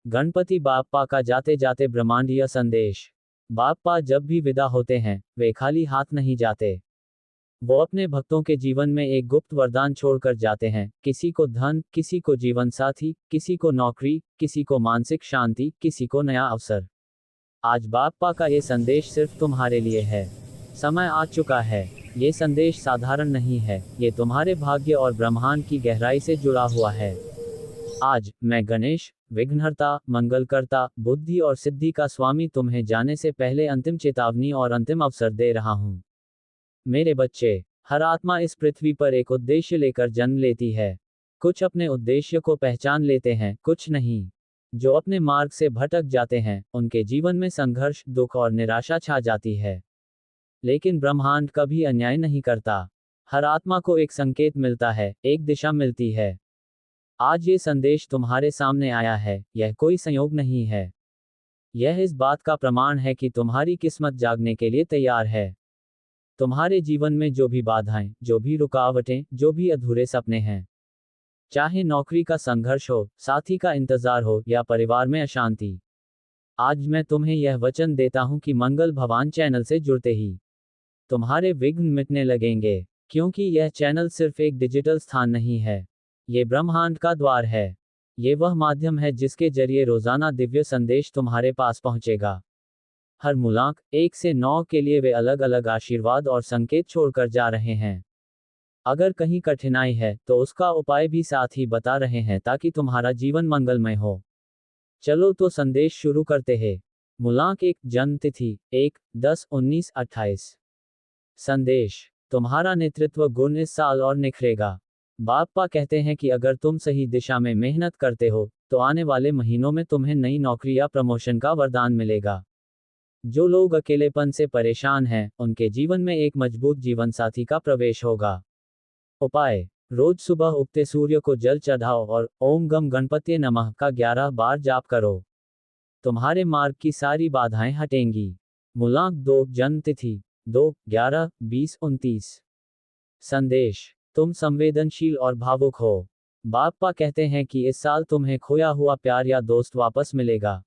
गणपति बाप्पा का जाते जाते ब्रह्मांडीय संदेश। बाप्पा जब भी विदा होते हैं वे खाली हाथ नहीं जाते। वो अपने भक्तों के जीवन में एक गुप्त वरदान छोड़कर जाते हैं, किसी को धन, किसी को जीवन साथी, किसी को नौकरी, किसी को मानसिक शांति, किसी को नया अवसर। आज बाप्पा का ये संदेश सिर्फ तुम्हारे लिए है। समय आ चुका है। ये संदेश साधारण नहीं है, ये तुम्हारे भाग्य और ब्रह्मांड की गहराई से जुड़ा हुआ है। आज मैं गणेश, विघ्नहर्ता, मंगलकर्ता, बुद्धि और सिद्धि का स्वामी तुम्हें जाने से पहले अंतिम चेतावनी और अंतिम अवसर दे रहा हूँ। मेरे बच्चे, हर आत्मा इस पृथ्वी पर एक उद्देश्य लेकर जन्म लेती है। कुछ अपने उद्देश्य को पहचान लेते हैं, कुछ नहीं। जो अपने मार्ग से भटक जाते हैं उनके जीवन में संघर्ष, दुख और निराशा छा जाती है। लेकिन ब्रह्मांड कभी अन्याय नहीं करता। हर आत्मा को एक संकेत मिलता है, एक दिशा मिलती है। आज ये संदेश तुम्हारे सामने आया है, यह कोई संयोग नहीं है। यह इस बात का प्रमाण है कि तुम्हारी किस्मत जागने के लिए तैयार है। तुम्हारे जीवन में जो भी बाधाएं, जो भी रुकावटें, जो भी अधूरे सपने हैं, चाहे नौकरी का संघर्ष हो, साथी का इंतजार हो या परिवार में अशांति, आज मैं तुम्हें यह वचन देता हूं कि मंगल भवान चैनल से जुड़ते ही तुम्हारे विघ्न मिटने लगेंगे। क्योंकि यह चैनल सिर्फ एक डिजिटल स्थान नहीं है, ये ब्रह्मांड का द्वार है। ये वह माध्यम है जिसके जरिए रोजाना दिव्य संदेश तुम्हारे पास पहुंचेगा। हर मूलांक 1 से 9 के लिए वे अलग अलग आशीर्वाद और संकेत छोड़कर जा रहे हैं। अगर कहीं कठिनाई है तो उसका उपाय भी साथ ही बता रहे हैं ताकि तुम्हारा जीवन मंगलमय हो। चलो तो संदेश शुरू करते हैं। मूलांक 1, जन्म तिथि 1-10-19-28। संदेश, तुम्हारा नेतृत्व गुण इस साल और निखरेगा। बाप्पा कहते हैं कि अगर तुम सही दिशा में मेहनत करते हो तो आने वाले महीनों में तुम्हें नई नौकरी या प्रमोशन का वरदान मिलेगा। जो लोग अकेलेपन से परेशान हैं उनके जीवन में एक मजबूत जीवन साथी का प्रवेश होगा। उपाय, रोज सुबह उगते सूर्य को जल चढ़ाओ और ओम गम गणपति नमः का 11 बार जाप करो। तुम्हारे मार्ग की सारी बाधाएं हटेंगी। मूलांक 2, जन्म तिथि 2-11-20-29। संदेश, तुम संवेदनशील और भावुक हो। बाप्पा कहते हैं कि इस साल तुम्हें खोया हुआ प्यार या दोस्त वापस मिलेगा।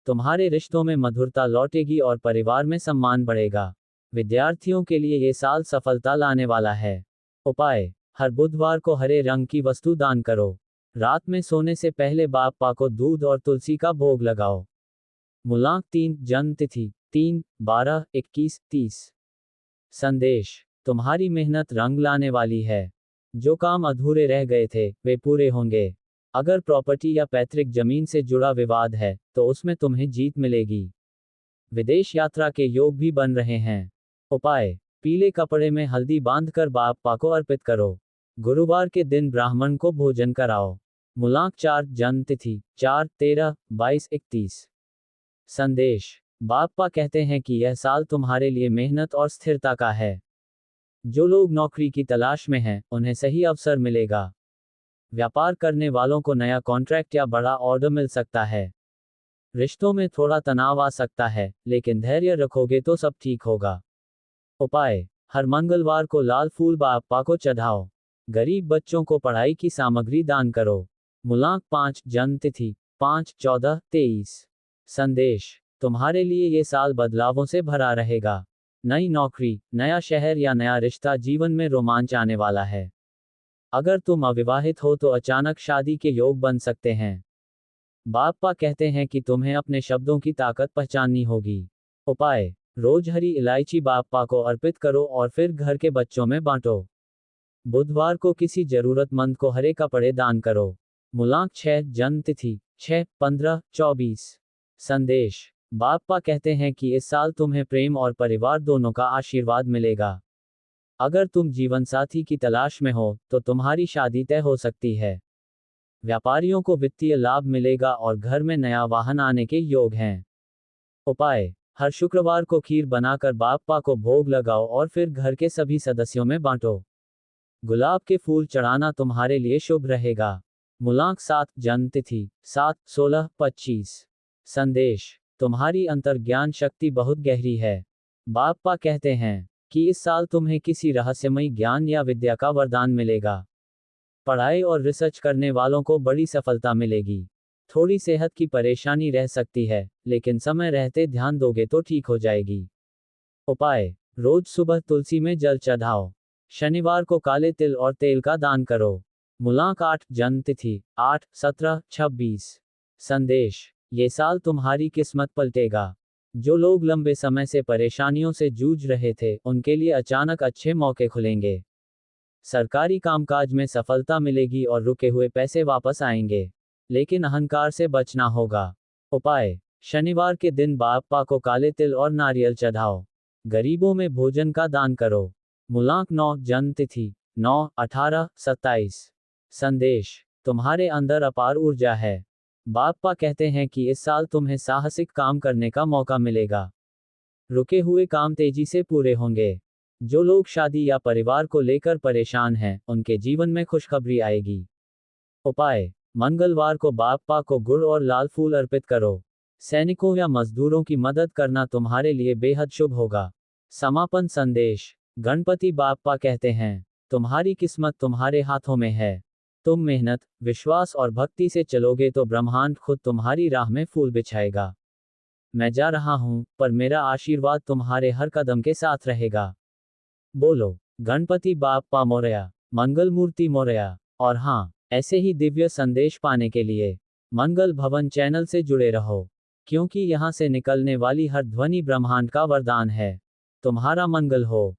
तुम्हारे रिश्तों में मधुरता लौटेगी और परिवार में सम्मान बढ़ेगा। विद्यार्थियों के लिए ये साल सफलता लाने वाला है। उपाय, हर बुधवार को हरे रंग की वस्तु दान करो। रात में सोने से पहले बाप्पा को दूध और तुलसी का भोग लगाओ। मूलांक 3, जन्म तिथि 3-12-21-30। संदेश, तुम्हारी मेहनत रंग लाने वाली है। जो काम अधूरे रह गए थे वे पूरे होंगे। अगर प्रॉपर्टी या पैतृक जमीन से जुड़ा विवाद है तो उसमें तुम्हें जीत मिलेगी। विदेश यात्रा के योग भी बन रहे हैं। उपाय, पीले कपड़े में हल्दी बांधकर बाप्पा को अर्पित करो। गुरुवार के दिन ब्राह्मण को भोजन कराओ। मूलांक 4, जन्म तिथि 4-13-22-31। संदेश, बाप्पा कहते हैं कि यह साल तुम्हारे लिए मेहनत और स्थिरता का है। जो लोग नौकरी की तलाश में हैं उन्हें सही अवसर मिलेगा। व्यापार करने वालों को नया कॉन्ट्रैक्ट या बड़ा ऑर्डर मिल सकता है। रिश्तों में थोड़ा तनाव आ सकता है, लेकिन धैर्य रखोगे तो सब ठीक होगा। उपाय, हर मंगलवार को लाल फूल बाप्पा को चढ़ाओ। गरीब बच्चों को पढ़ाई की सामग्री दान करो। मूलांक 5, जन्म तिथि 5-14-23। संदेश, तुम्हारे लिए ये साल बदलावों से भरा रहेगा। नई नौकरी, नया शहर या नया रिश्ता जीवन में रोमांच आने वाला है। अगर तुम अविवाहित हो तो अचानक शादी के योग बन सकते हैं। बाप्पा कहते हैं कि तुम्हें अपने शब्दों की ताकत पहचाननी होगी। उपाय, रोज हरी इलायची बाप्पा को अर्पित करो और फिर घर के बच्चों में बांटो। बुधवार को किसी जरूरतमंद को हरे कपड़े दान करो। मूलांक 6, जन्म तिथि 6-15-24। संदेश, बाप्पा कहते हैं कि इस साल तुम्हें प्रेम और परिवार दोनों का आशीर्वाद मिलेगा। अगर तुम जीवन साथी की तलाश में हो तो तुम्हारी शादी तय हो सकती है। व्यापारियों को वित्तीय लाभ मिलेगा और घर में नया वाहन आने के योग हैं। उपाय, हर शुक्रवार को खीर बनाकर बाप्पा को भोग लगाओ और फिर घर के सभी सदस्यों में बांटो। गुलाब के फूल चढ़ाना तुम्हारे लिए शुभ रहेगा। मूलांक 7, जन्म तिथि 7-16-25। संदेश, तुम्हारी अंतर्ज्ञान शक्ति बहुत गहरी है। बाप्पा कहते हैं कि इस साल तुम्हें किसी रहस्यमयी ज्ञान या विद्या का वरदान मिलेगा। पढ़ाई और रिसर्च करने वालों को बड़ी सफलता मिलेगी। थोड़ी सेहत की परेशानी रह सकती है, लेकिन समय रहते ध्यान दोगे तो ठीक हो जाएगी। उपाय, रोज सुबह तुलसी में जल चढ़ाओ। शनिवार को काले तिल और तेल का दान करो। मूलांक 8, जन्म तिथि 8, 17, 26। संदेश, ये साल तुम्हारी किस्मत पलटेगा। जो लोग लंबे समय से परेशानियों से जूझ रहे थे, उनके लिए अचानक अच्छे मौके खुलेंगे। सरकारी कामकाज में सफलता मिलेगी और रुके हुए पैसे वापस आएंगे। लेकिन अहंकार से बचना होगा। उपाय, शनिवार के दिन बाप्पा को काले तिल और नारियल चढ़ाओ। गरीबों में भोजन का दान करो। मूलांक 9, जन्म तिथि 9, 18, 27। संदेश, तुम्हारे अंदर अपार ऊर्जा है। बाप्पा कहते हैं कि इस साल तुम्हें साहसिक काम करने का मौका मिलेगा। रुके हुए काम तेजी से पूरे होंगे। जो लोग शादी या परिवार को लेकर परेशान हैं, उनके जीवन में खुशखबरी आएगी। उपाय, मंगलवार को बाप्पा को गुड़ और लाल फूल अर्पित करो। सैनिकों या मजदूरों की मदद करना तुम्हारे लिए बेहद शुभ होगा। समापन संदेश, गणपति बाप्पा कहते हैं, तुम्हारी किस्मत तुम्हारे हाथों में है। तुम मेहनत, विश्वास और भक्ति से चलोगे तो ब्रह्मांड खुद तुम्हारी राह में फूल बिछाएगा। मैं जा रहा हूं, पर मेरा आशीर्वाद तुम्हारे हर कदम के साथ रहेगा। बोलो, गणपति बाप्पा मोरया, मंगल मूर्ति मोरया। और हाँ, ऐसे ही दिव्य संदेश पाने के लिए मंगल भवन चैनल से जुड़े रहो, क्योंकि यहां से निकलने वाली हर ध्वनि ब्रह्मांड का वरदान है। तुम्हारा मंगल हो।